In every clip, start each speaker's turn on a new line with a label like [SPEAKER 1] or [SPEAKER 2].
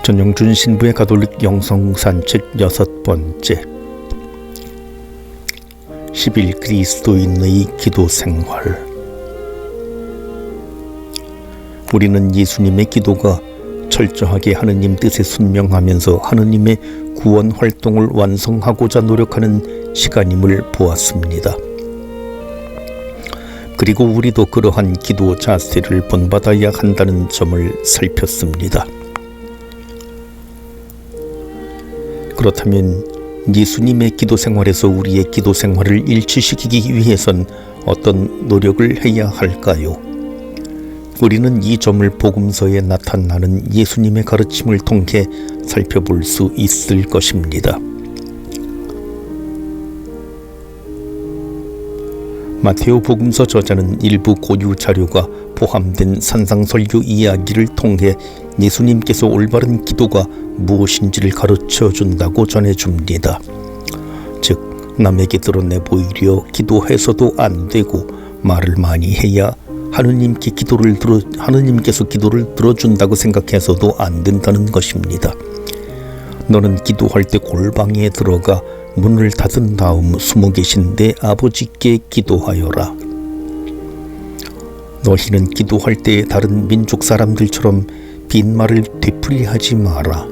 [SPEAKER 1] 전영준 신부의 가톨릭 영성산책 6번째 10일 그리스도인의 기도 생활. 우리는 예수님의 기도가 철저하게 하느님 뜻에 순명하면서 하느님의 구원 활동을 완성하고자 노력하는 시간임을 보았습니다. 그리고 우리도 그러한 기도 자세를 본받아야 한다는 점을 살폈습니다. 그렇다면 예수님의 기도 생활에서 우리의 기도 생활을 일치시키기 위해선 어떤 노력을 해야 할까요? 우리는 이 점을 복음서에 나타나는 예수님의 가르침을 통해 살펴볼 수 있을 것입니다. 마테오 복음서 저자는 일부 고유 자료가 포함된 산상설교 이야기를 통해 예수님께서 올바른 기도가 무엇인지를 가르쳐 준다고 전해줍니다. 즉, 남에게 드러내 보이려 기도해서도 안 되고 말을 많이 해야 하느님께서 기도를 들어준다고 생각해서도 안 된다는 것입니다. 너는 기도할 때 골방에 들어가 문을 닫은 다음 숨어 계신 내 아버지께 기도하여라. 너희는 기도할 때 다른 민족 사람들처럼 빈말을 되풀이하지 마라.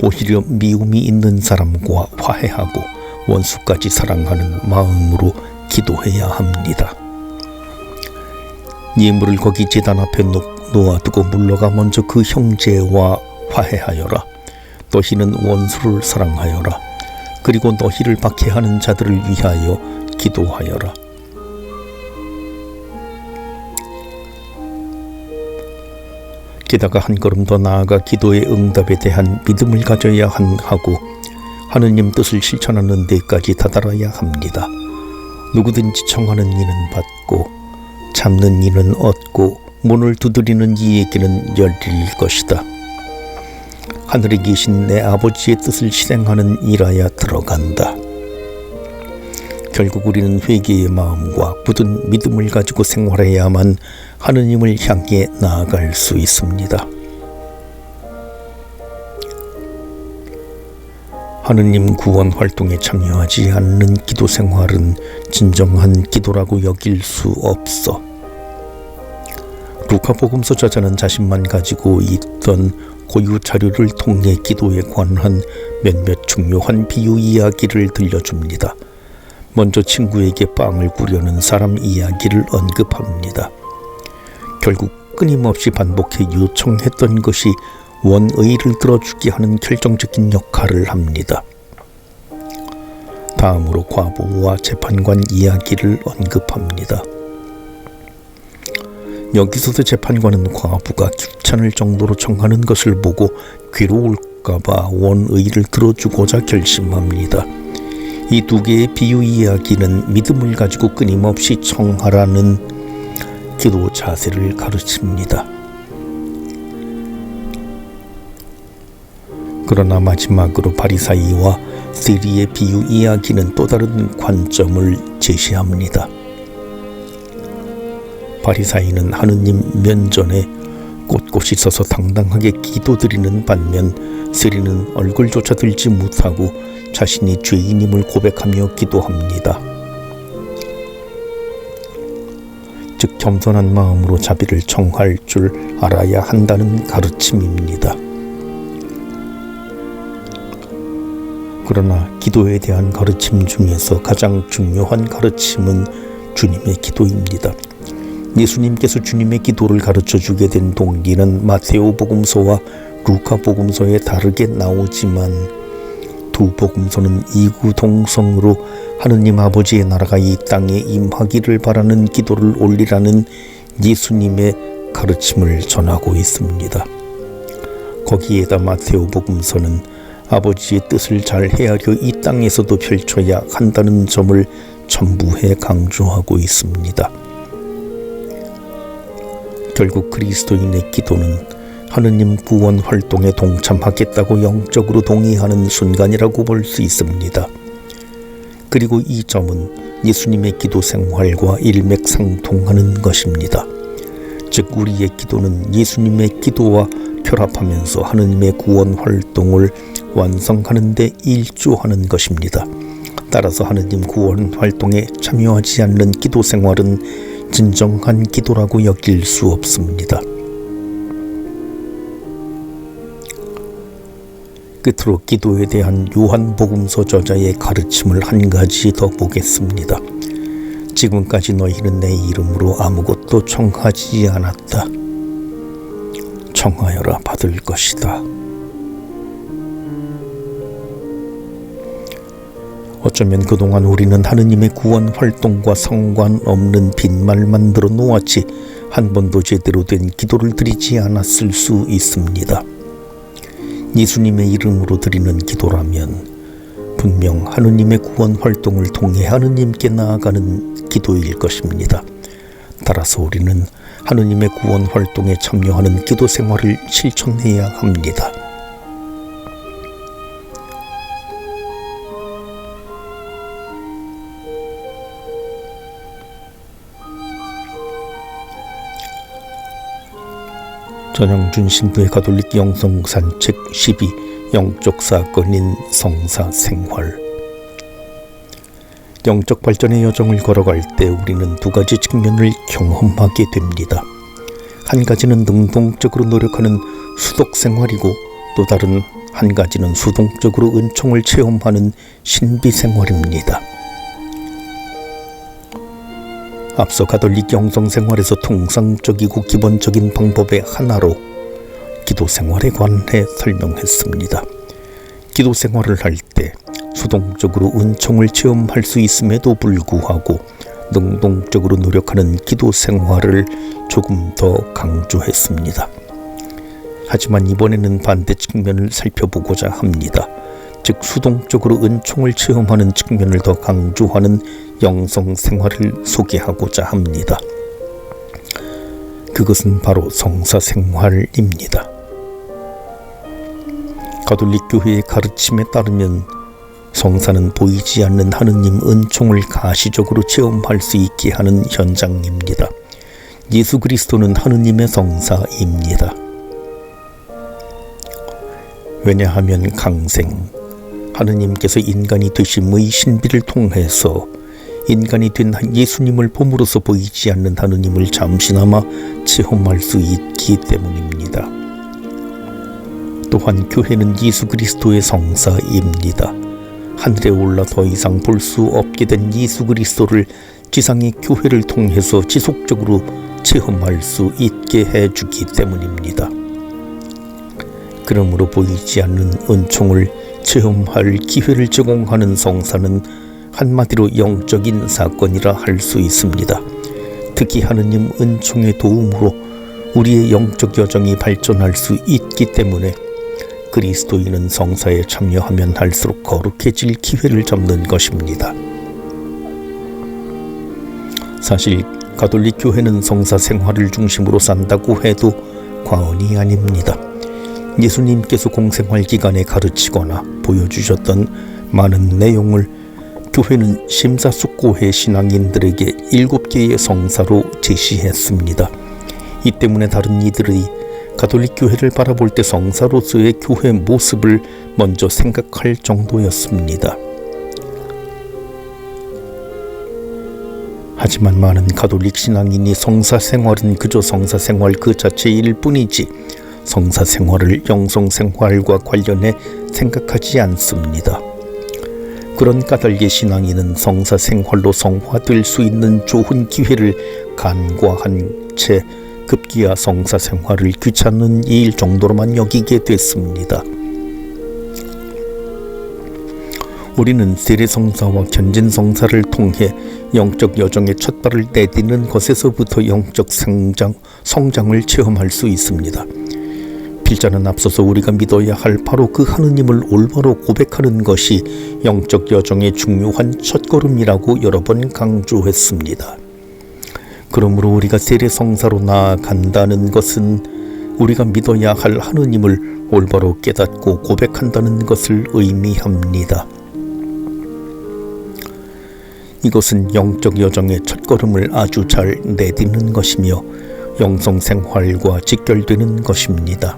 [SPEAKER 1] 오히려 미움이 있는 사람과 화해하고 원수까지 사랑하는 마음으로 기도해야 합니다. 예물을 거기 제단 앞에 놓아두고 물러가 먼저 그 형제와 화해하여라. 너희는 원수를 사랑하여라. 그리고 너희를 박해하는 자들을 위하여 기도하여라. 게다가 한 걸음 더 나아가 기도의 응답에 대한 믿음을 가져야 하고 하느님 뜻을 실천하는 데까지 다다라야 합니다. 누구든지 청하는 이는 받고 잡는 이는 얻고 문을 두드리는 이에게는 열릴 것이다. 하늘에 계신 내 아버지의 뜻을 실행하는 이라야 들어간다. 결국 우리는 회개의 마음과 굳은 믿음을 가지고 생활해야만 하느님을 향해 나아갈 수 있습니다. 하느님 구원 활동에 참여하지 않는 기도 생활은 진정한 기도라고 여길 수 없어. 루카복음서 저자는 자신만 가지고 있던 고유 자료를 통해 기도에 관한 몇몇 중요한 비유 이야기를 들려줍니다. 먼저 친구에게 빵을 구려는 사람 이야기를 언급합니다. 결국 끊임없이 반복해 요청했던 것이 원의를 들어주게 하는 결정적인 역할을 합니다. 다음으로 과부와 재판관 이야기를 언급합니다. 여기서도 재판관은 과부가 귀찮을 정도로 청하는 것을 보고 괴로울까봐 원의를 들어주고자 결심합니다. 이 두 개의 비유 이야기는 믿음을 가지고 끊임없이 청하라는 기도 자세를 가르칩니다. 그러나 마지막으로 바리사이와 세리의 비유 이야기는 또 다른 관점을 제시합니다. 바리사이는 하느님 면전에 꼿꼿이 서서 당당하게 기도드리는 반면 세리는 얼굴조차 들지 못하고 자신이 죄인임을 고백하며 기도합니다. 즉, 겸손한 마음으로 자비를 청할 줄 알아야 한다는 가르침입니다. 그러나 기도에 대한 가르침 중에서 가장 중요한 가르침은 주님의 기도입니다. 예수님께서 주님의 기도를 가르쳐주게 된 동기는 마테오 복음서와 루카 복음서에 다르게 나오지만 두 복음서는 이구동성으로 하느님 아버지의 나라가 이 땅에 임하기를 바라는 기도를 올리라는 예수님의 가르침을 전하고 있습니다. 거기에다 마테오 복음서는 아버지의 뜻을 잘 헤아려 이 땅에서도 펼쳐야 한다는 점을 첨부해 강조하고 있습니다. 결국 그리스도인의 기도는 하느님 구원 활동에 동참하겠다고 영적으로 동의하는 순간이라고 볼 수 있습니다. 그리고 이 점은 예수님의 기도 생활과 일맥상통하는 것입니다. 즉 우리의 기도는 예수님의 기도와 결합하면서 하느님의 구원 활동을 완성하는 데 일조하는 것입니다. 따라서 하느님 구원 활동에 참여하지 않는 기도 생활은 진정한 기도라고 여길 수 없습니다. 끝으로 기도에 대한 요한복음서 저자의 가르침을 한 가지 더 보겠습니다. 지금까지 너희는 내 이름으로 아무것도 청하지 않았다. 청하여라 받을 것이다. 어쩌면 그동안 우리는 하느님의 구원 활동과 상관없는 빈말만 들어놓았지 한 번도 제대로 된 기도를 드리지 않았을 수 있습니다. 예수님의 이름으로 드리는 기도라면 분명 하느님의 구원 활동을 통해 하느님께 나아가는 기도일 것입니다. 따라서 우리는 하느님의 구원 활동에 참여하는 기도 생활을 실천해야 합니다. 전영준 신부의 가톨릭 영성산책 12 영적 사건인 성사생활. 영적 발전의 여정을 걸어갈 때 우리는 두 가지 측면을 경험하게 됩니다. 한 가지는 능동적으로 노력하는 수독생활이고 또 다른 한 가지는 수동적으로 은총을 체험하는 신비생활입니다. 앞서 가톨릭 영성생활에서 통상적이고 기본적인 방법의 하나로 기도생활에 관해 설명했습니다. 기도생활을 할 때 수동적으로 은총을 체험할 수 있음에도 불구하고 능동적으로 노력하는 기도생활을 조금 더 강조했습니다. 하지만 이번에는 반대 측면을 살펴보고자 합니다. 즉 수동적으로 은총을 체험하는 측면을 더 강조하는 영성생활을 소개하고자 합니다. 그것은 바로 성사생활입니다. 가톨릭 교회의 가르침에 따르면 성사는 보이지 않는 하느님 은총을 가시적으로 체험할 수 있게 하는 현장입니다. 예수 그리스도는 하느님의 성사입니다. 왜냐하면 강생 하느님께서 인간이 되심의 신비를 통해서 인간이 된 예수님을 봄으로써 보이지 않는 하느님을 잠시나마 체험할 수 있기 때문입니다. 또한 교회는 예수 그리스도의 성사입니다. 하늘에 올라 더 이상 볼 수 없게 된 예수 그리스도를 지상의 교회를 통해서 지속적으로 체험할 수 있게 해주기 때문입니다. 그러므로 보이지 않는 은총을 체험할 기회를 제공하는 성사는 한마디로 영적인 사건이라 할 수 있습니다. 특히 하느님 은총의 도움으로 우리의 영적 여정이 발전할 수 있기 때문에 그리스도인은 성사에 참여하면 할수록 거룩해질 기회를 잡는 것입니다. 사실 가톨릭 교회는 성사 생활을 중심으로 산다고 해도 과언이 아닙니다. 예수님께서 공생활 기간에 가르치거나 보여주셨던 많은 내용을 교회는 심사숙고해 신앙인들에게 7개의 성사로 제시했습니다. 이 때문에 다른 이들이 가톨릭 교회를 바라볼 때 성사로서의 교회 모습을 먼저 생각할 정도였습니다. 하지만 많은 가톨릭 신앙인이 성사생활은 그저 성사생활 그 자체일 뿐이지 성사생활을 영성생활과 관련해 생각하지 않습니다. 그런 까닭에 신앙인은 성사생활로 성화될 수 있는 좋은 기회를 간과한 채 급기야 성사생활을 귀찮은 일 정도로만 여기게 됐습니다. 우리는 세례성사와 견진성사를 통해 영적 여정의 첫발을 내딛는 것에서부터 영적 성장을 체험할 수 있습니다. 필자는 앞서서 우리가 믿어야 할 바로 그 하느님을 올바로 고백하는 것이 영적 여정의 중요한 첫걸음이라고 여러 번 강조했습니다. 그러므로 우리가 세례성사로 나아간다는 것은 우리가 믿어야 할 하느님을 올바로 깨닫고 고백한다는 것을 의미합니다. 이것은 영적 여정의 첫걸음을 아주 잘 내딛는 것이며 영성생활과 직결되는 것입니다.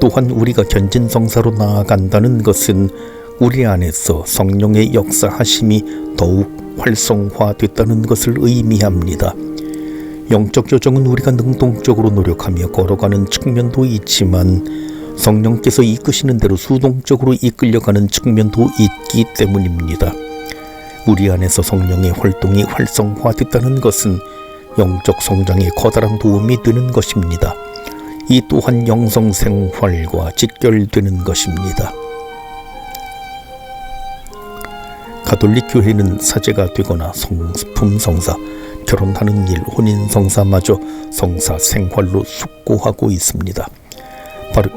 [SPEAKER 1] 또한 우리가 견진성사로 나아간다는 것은 우리 안에서 성령의 역사하심이 더욱 활성화됐다는 것을 의미합니다. 영적 여정은 우리가 능동적으로 노력하며 걸어가는 측면도 있지만 성령께서 이끄시는 대로 수동적으로 이끌려가는 측면도 있기 때문입니다. 우리 안에서 성령의 활동이 활성화됐다는 것은 영적 성장에 커다란 도움이 되는 것입니다. 이 또한 영성생활과 직결되는 것입니다. 가톨릭 교회는 사제가 되거나 성품성사, 결혼하는 일, 혼인성사마저 성사생활로 숙고하고 있습니다.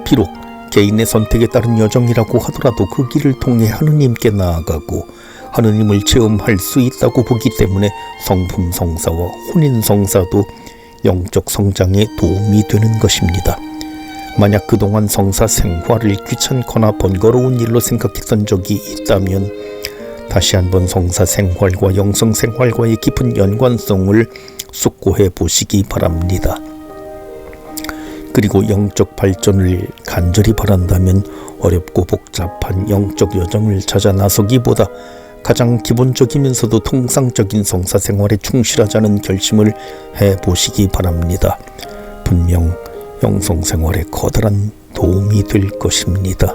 [SPEAKER 1] 비록 개인의 선택에 따른 여정이라고 하더라도 그 길을 통해 하느님께 나아가고 하느님을 체험할 수 있다고 보기 때문에 성품성사와 혼인성사도 영적 성장에 도움이 되는 것입니다. 만약 그동안 성사생활을 귀찮거나 번거로운 일로 생각했던 적이 있다면 다시 한번 성사생활과 영성생활과의 깊은 연관성을 숙고해 보시기 바랍니다. 그리고 영적 발전을 간절히 바란다면 어렵고 복잡한 영적 여정을 찾아 나서기보다 가장 기본적이면서도 통상적인 성사생활에 충실하자는 결심을 해보시기 바랍니다. 분명 영성생활에 커다란 도움이 될 것입니다.